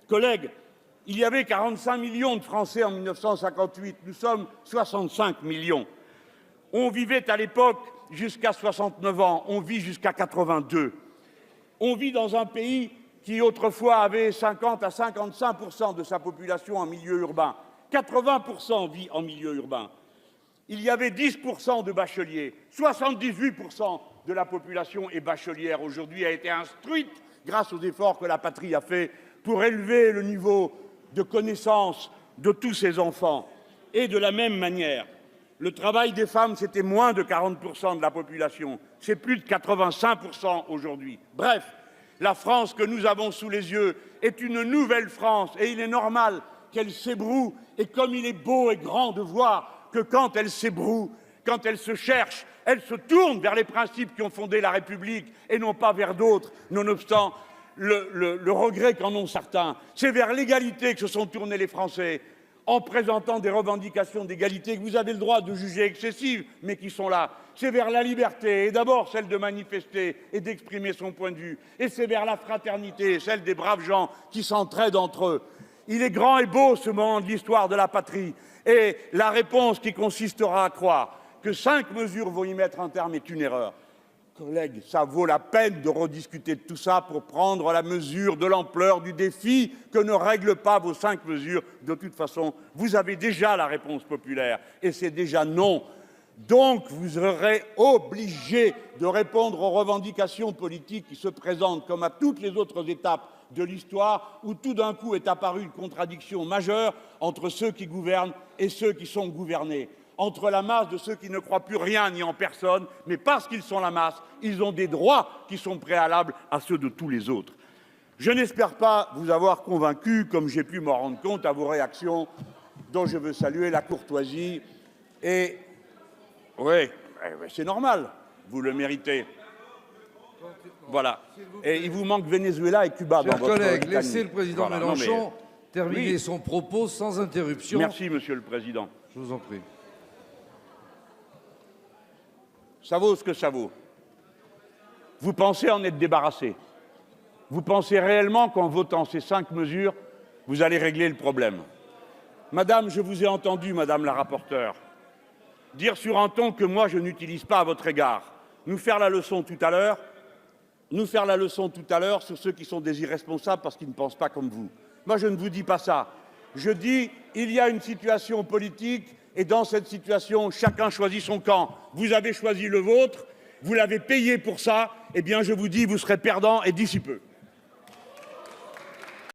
Collègues, il y avait 45 millions de Français en 1958, nous sommes 65 millions. On vivait à l'époque jusqu'à 69 ans, on vit jusqu'à 82. On vit dans un pays qui autrefois avait 50 à 55% de sa population en milieu urbain. 80% vit en milieu urbain. Il y avait 10% de bacheliers. 78% de la population est bachelière aujourd'hui, a été instruite grâce aux efforts que la patrie a faits pour élever le niveau de connaissance de tous ses enfants. Et de la même manière, le travail des femmes, c'était moins de 40% de la population. C'est plus de 85% aujourd'hui. Bref, la France que nous avons sous les yeux est une nouvelle France et il est normal qu'elle s'ébroue. Et comme il est beau et grand de voir que quand elle s'ébroue, quand elle se cherche, elle se tourne vers les principes qui ont fondé la République et non pas vers d'autres, nonobstant le regret qu'en ont certains. C'est vers l'égalité que se sont tournés les Français, en présentant des revendications d'égalité que vous avez le droit de juger excessives, mais qui sont là. C'est vers la liberté, et d'abord celle de manifester et d'exprimer son point de vue. Et c'est vers la fraternité, celle des braves gens qui s'entraident entre eux. Il est grand et beau ce moment de l'histoire de la patrie. Et la réponse qui consistera à croire que 5 mesures vont y mettre un terme est une erreur. Collègues, ça vaut la peine de rediscuter de tout ça pour prendre la mesure de l'ampleur du défi que ne règlent pas vos 5 mesures. De toute façon, vous avez déjà la réponse populaire et c'est déjà non. Donc, vous serez obligés de répondre aux revendications politiques qui se présentent comme à toutes les autres étapes de l'histoire où tout d'un coup est apparue une contradiction majeure entre ceux qui gouvernent et ceux qui sont gouvernés. Entre la masse de ceux qui ne croient plus rien ni en personne, mais parce qu'ils sont la masse, ils ont des droits qui sont préalables à ceux de tous les autres. Je n'espère pas vous avoir convaincu, comme j'ai pu m'en rendre compte à vos réactions, dont je veux saluer la courtoisie. Et oui, c'est normal, vous le méritez. Voilà. Et il vous manque Venezuela et Cuba dans votre Chers collègues, litanie. laissez le président Voilà. Mélenchon terminer Oui. son propos sans interruption. Merci, Monsieur le Président. Je vous en prie. Ça vaut ce que ça vaut. Vous pensez en être débarrassé. Vous pensez réellement qu'en votant ces 5 mesures, vous allez régler le problème. Madame, je vous ai entendu, Madame la rapporteure, dire sur un ton que moi je n'utilise pas à votre égard. Nous faire la leçon tout à l'heure sur ceux qui sont des irresponsables parce qu'ils ne pensent pas comme vous. Moi, je ne vous dis pas ça. Je dis, il y a une situation politique et dans cette situation, chacun choisit son camp. Vous avez choisi le vôtre, vous l'avez payé pour ça, eh bien, je vous dis, vous serez perdant et d'ici peu.